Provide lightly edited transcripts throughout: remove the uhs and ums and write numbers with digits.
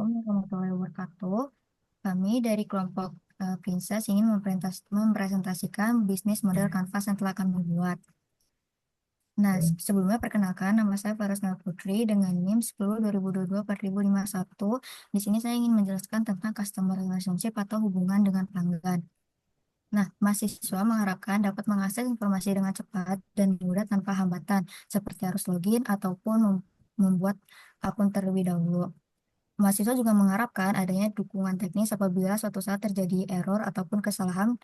warahmatullahi wabarakatuh. Kami dari kelompok Princess ingin mempresentasikan bisnis model Canvas yang telah kami buat. Nah, sebelumnya perkenalkan nama saya Farasna Putri dengan NIM 10 2022 4051. Di sini saya ingin menjelaskan tentang customer relationship atau hubungan dengan pelanggan. Nah, mahasiswa mengharapkan dapat mengakses informasi dengan cepat dan mudah tanpa hambatan, seperti harus login ataupun membuat akun terlebih dahulu. Mahasiswa juga mengharapkan adanya dukungan teknis apabila suatu saat terjadi error ataupun kesalahan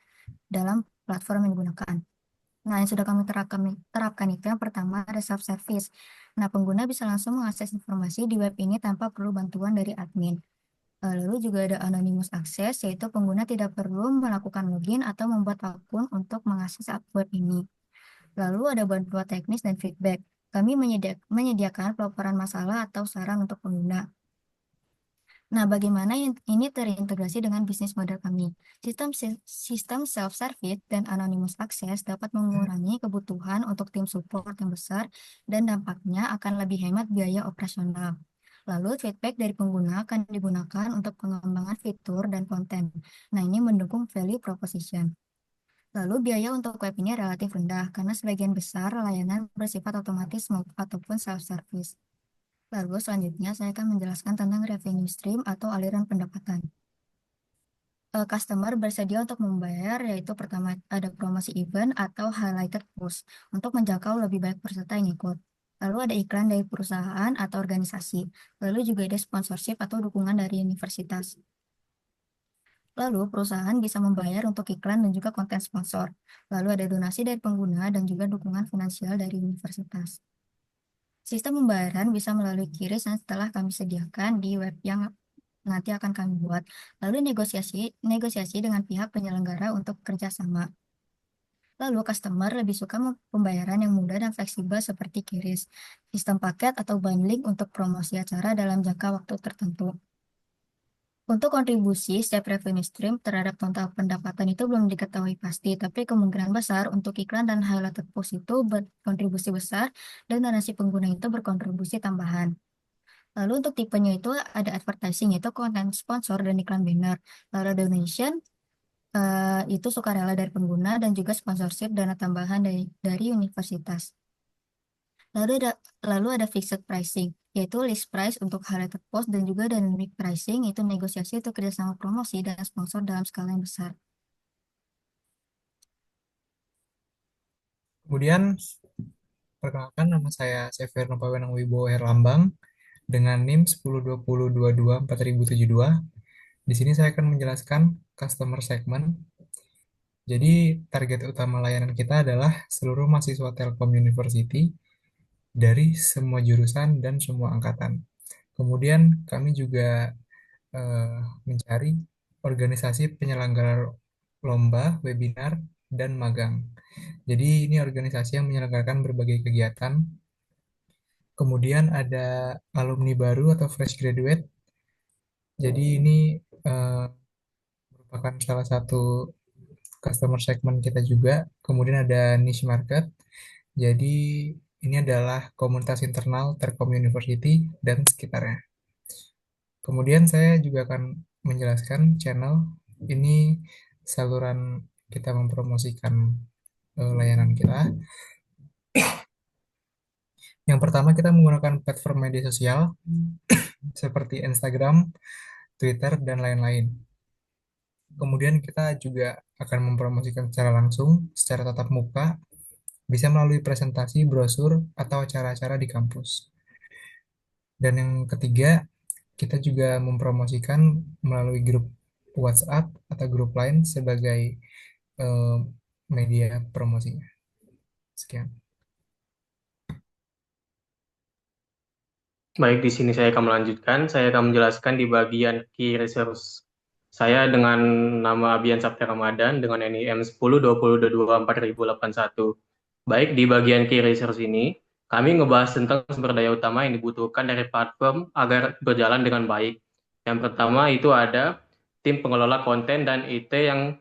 dalam platform yang digunakan. Nah, yang sudah kami terapkan itu yang pertama ada self-service. Nah, pengguna bisa langsung mengakses informasi di web ini tanpa perlu bantuan dari admin. Lalu juga ada anonymous access, yaitu pengguna tidak perlu melakukan login atau membuat akun untuk mengakses web ini. Lalu ada bantuan teknis dan feedback. Kami menyediakan pelaporan masalah atau saran untuk pengguna. Nah, bagaimana ini terintegrasi dengan bisnis model kami? Sistem self-service dan anonymous access dapat mengurangi kebutuhan untuk tim support yang besar dan dampaknya akan lebih hemat biaya operasional. Lalu, feedback dari pengguna akan digunakan untuk pengembangan fitur dan konten. Nah, ini mendukung value proposition. Lalu, biaya untuk web ini relatif rendah karena sebagian besar layanan bersifat otomatis ataupun self-service. Lalu selanjutnya saya akan menjelaskan tentang revenue stream atau aliran pendapatan. Customer bersedia untuk membayar, yaitu pertama ada promosi event atau highlighted post untuk menjangkau lebih banyak peserta yang ikut. Lalu ada iklan dari perusahaan atau organisasi. Lalu juga ada sponsorship atau dukungan dari universitas. Lalu perusahaan bisa membayar untuk iklan dan juga konten sponsor. Lalu ada donasi dari pengguna dan juga dukungan finansial dari universitas. Sistem pembayaran bisa melalui QRIS yang setelah kami sediakan di web yang nanti akan kami buat. Lalu negosiasi dengan pihak penyelenggara untuk kerjasama. Lalu customer lebih suka pembayaran yang mudah dan fleksibel seperti QRIS, sistem paket atau bundling untuk promosi acara dalam jangka waktu tertentu. Untuk kontribusi setiap revenue stream terhadap total pendapatan itu belum diketahui pasti, tapi kemungkinan besar untuk iklan dan highlighted post itu berkontribusi besar dan donasi pengguna itu berkontribusi tambahan. Lalu untuk tipenya itu ada advertising, yaitu konten sponsor dan iklan banner. Lalu donation, itu sukarela dari pengguna dan juga sponsorship dana tambahan dari universitas. Lalu ada fixed pricing, yaitu list price untuk highlighted post dan juga dynamic pricing, itu negosiasi untuk kerjasama promosi dan sponsor dalam skala yang besar. Kemudian, perkenalkan nama saya Sever Nopawenang Wibowo Herlambang dengan NIM 1020224072. Di sini saya akan menjelaskan customer segment. Jadi, target utama layanan kita adalah seluruh mahasiswa Telkom University dari semua jurusan dan semua angkatan. Kemudian, kami juga eh, mencari organisasi penyelenggara lomba, webinar, dan magang. Jadi ini organisasi yang menyelenggarakan berbagai kegiatan. Kemudian ada alumni baru atau fresh graduate. Jadi ini eh, merupakan salah satu customer segment kita juga. Kemudian ada niche market. Jadi ini adalah komunitas internal Telkom University dan sekitarnya. Kemudian saya juga akan menjelaskan channel ini saluran kita mempromosikan layanan kita. Yang pertama kita menggunakan platform media sosial seperti Instagram, Twitter, dan lain-lain. Kemudian kita juga akan mempromosikan secara langsung, secara tatap muka, bisa melalui presentasi, brosur, atau acara-acara di kampus. Dan yang ketiga, kita juga mempromosikan melalui grup WhatsApp atau grup lain sebagai eh, media promosinya. Sekian. Baik, di sini saya akan melanjutkan. Saya akan menjelaskan di bagian Key Resource. Saya dengan nama Abian Sabti Ramadan dengan NIM 1020224081. Baik, di bagian Key Resource ini, kami ngebahas tentang sumber daya utama yang dibutuhkan dari platform agar berjalan dengan baik. Yang pertama itu ada tim pengelola konten dan IT yang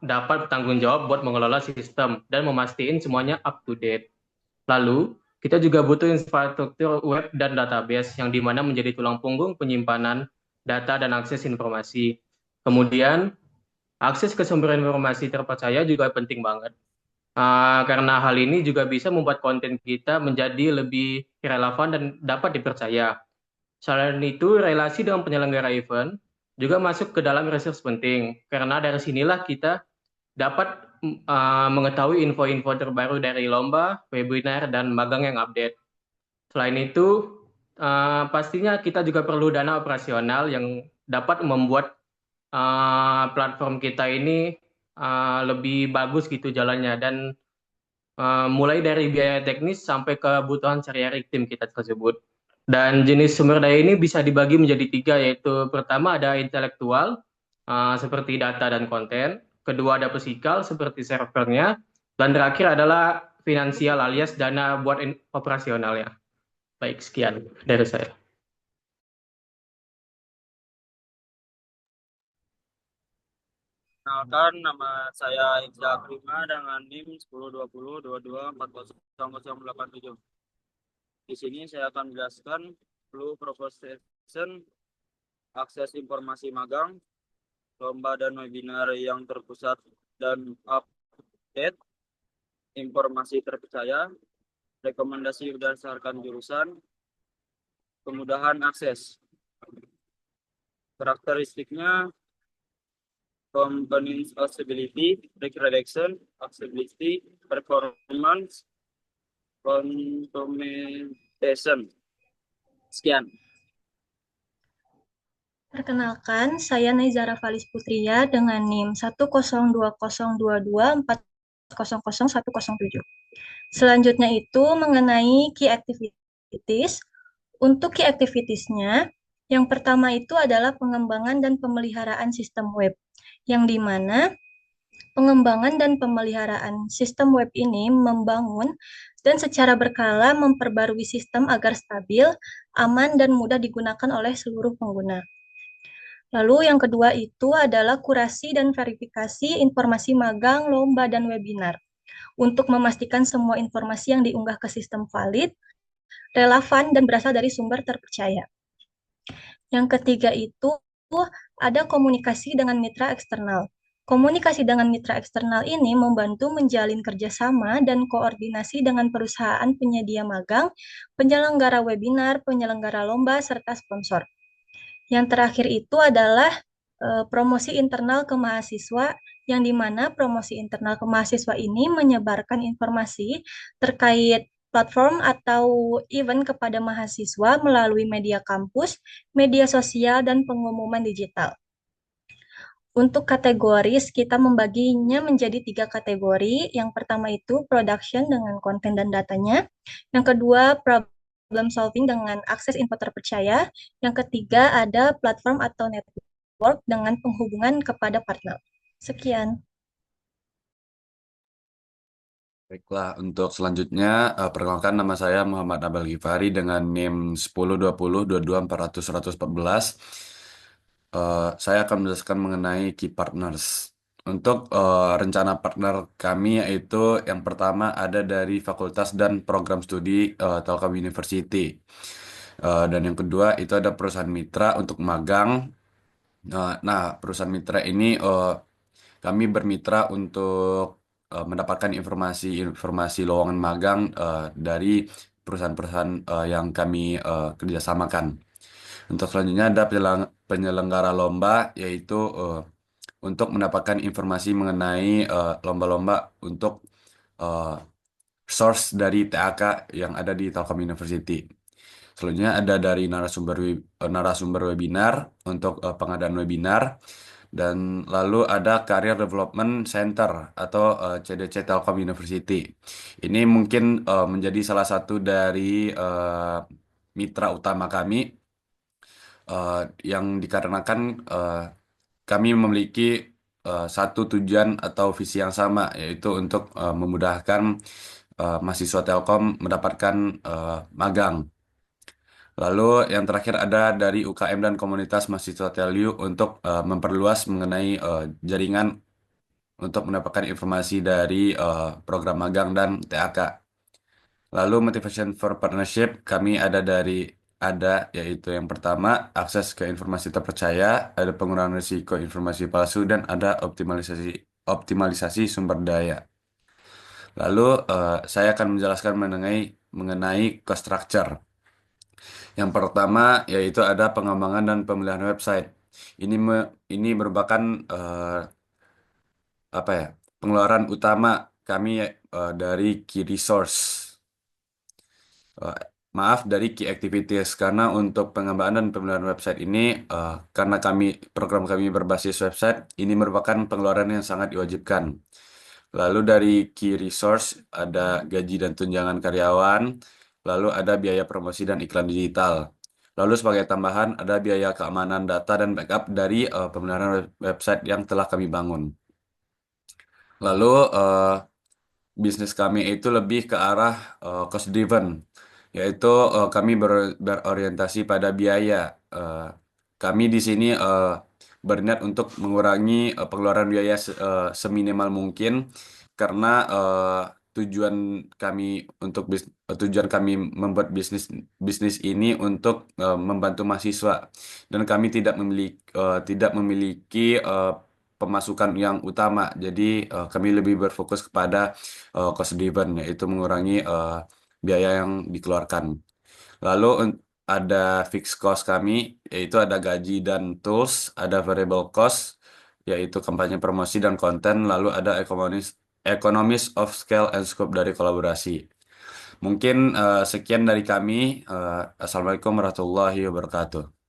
dapat bertanggung jawab buat mengelola sistem dan memastikan semuanya up to date. Lalu, kita juga butuh infrastruktur web dan database yang dimana menjadi tulang punggung penyimpanan data dan akses informasi. Kemudian, akses ke sumber informasi terpercaya juga penting banget. Karena hal ini juga bisa membuat konten kita menjadi lebih relevan dan dapat dipercaya. Selain itu, relasi dengan penyelenggara event juga masuk ke dalam research penting, karena dari sinilah kita dapat mengetahui info-info terbaru dari lomba, webinar, dan magang yang update. Selain itu, pastinya kita juga perlu dana operasional yang dapat membuat platform kita ini lebih bagus gitu jalannya, dan mulai dari biaya teknis sampai kebutuhan sehari-hari tim kita tersebut. Dan jenis sumber daya ini bisa dibagi menjadi tiga, yaitu pertama ada intelektual, seperti data dan konten. Kedua ada fisikal, seperti servernya. Dan terakhir adalah finansial alias dana buat operasionalnya. Baik, sekian dari saya. Kenalkan, nama saya Iqza Prima dengan NIM 102022408087. Di sini saya akan menjelaskan flow proposition, akses informasi magang, lomba dan webinar yang terpusat dan update, informasi terpercaya, rekomendasi berdasarkan jurusan, kemudahan akses. Karakteristiknya components accessibility, redaction, accessibility, performance, consumption. Sekian. Perkenalkan, saya Naizara Falis Putria dengan NIM 1020224001107. Selanjutnya itu mengenai key activities. Untuk key activities-nya, yang pertama itu adalah pengembangan dan pemeliharaan sistem web, yang di mana pengembangan dan pemeliharaan sistem web ini membangun dan secara berkala memperbarui sistem agar stabil, aman, dan mudah digunakan oleh seluruh pengguna. Lalu yang kedua itu adalah kurasi dan verifikasi informasi magang, lomba, dan webinar untuk memastikan semua informasi yang diunggah ke sistem valid, relevan, dan berasal dari sumber terpercaya. Yang ketiga itu ada komunikasi dengan mitra eksternal. Komunikasi dengan mitra eksternal ini membantu menjalin kerjasama dan koordinasi dengan perusahaan penyedia magang, penyelenggara webinar, penyelenggara lomba, serta sponsor. Yang terakhir itu adalah promosi internal ke mahasiswa, yang dimana promosi internal ke mahasiswa ini menyebarkan informasi terkait platform atau event kepada mahasiswa melalui media kampus, media sosial, dan pengumuman digital. Untuk kategoris, kita membaginya menjadi 3 kategori. Yang pertama itu production dengan konten dan datanya. Yang kedua, problem solving dengan akses info terpercaya. Yang ketiga, ada platform atau network dengan penghubungan kepada partner. Sekian. Baiklah, untuk selanjutnya, perkenalkan nama saya Muhammad Abel Ghifari dengan NIM 102022400114. Saya akan menjelaskan mengenai key partners. Untuk rencana partner kami yaitu yang pertama ada dari Fakultas dan Program Studi Telkom University. Dan yang kedua itu ada perusahaan mitra untuk magang. Nah, perusahaan mitra ini kami bermitra untuk mendapatkan informasi lowongan magang dari perusahaan-perusahaan yang kami kerjasamakan. Untuk selanjutnya ada penyelenggara lomba, yaitu untuk mendapatkan informasi mengenai lomba-lomba untuk source dari TAK yang ada di Telkom University. Selanjutnya ada dari narasumber webinar untuk pengadaan webinar. Dan lalu ada Career Development Center atau CDC Telkom University. Ini mungkin menjadi salah satu dari mitra utama kami yang dikarenakan kami memiliki satu tujuan atau visi yang sama, yaitu untuk memudahkan mahasiswa Telkom mendapatkan magang. Lalu yang terakhir ada dari UKM dan komunitas mahasiswa Telu untuk memperluas mengenai jaringan untuk mendapatkan informasi dari program magang dan TAK. Lalu motivation for partnership kami ada yaitu yang pertama akses ke informasi terpercaya, ada pengurangan risiko informasi palsu dan ada optimalisasi optimalisasi sumber daya. Lalu saya akan menjelaskan mengenai cost structure. Yang pertama yaitu ada pengembangan dan pemeliharaan website. Ini merupakan apa ya, pengeluaran utama kami dari key resource. Eh, maaf, dari key activities, karena untuk pengembangan dan pemeliharaan website ini karena program kami berbasis website, ini merupakan pengeluaran yang sangat diwajibkan. Lalu dari key resource ada gaji dan tunjangan karyawan, lalu ada biaya promosi dan iklan digital. Lalu sebagai tambahan ada biaya keamanan data dan backup dari pemeliharaan website yang telah kami bangun. Lalu bisnis kami itu lebih ke arah cost driven, yaitu kami berorientasi pada biaya. Eh, Kami di sini berniat untuk mengurangi pengeluaran biaya seminimal mungkin karena tujuan kami tujuan kami membuat bisnis bisnis ini untuk membantu mahasiswa, dan kami tidak memiliki pemasukan yang utama. Jadi kami lebih berfokus kepada cost driven, yaitu mengurangi biaya yang dikeluarkan. Lalu ada fixed cost kami, yaitu ada gaji dan tools, ada variable cost, yaitu kampanye promosi dan konten, lalu ada economies of scale and scope dari kolaborasi. Mungkin sekian dari kami. Assalamualaikum warahmatullahi wabarakatuh.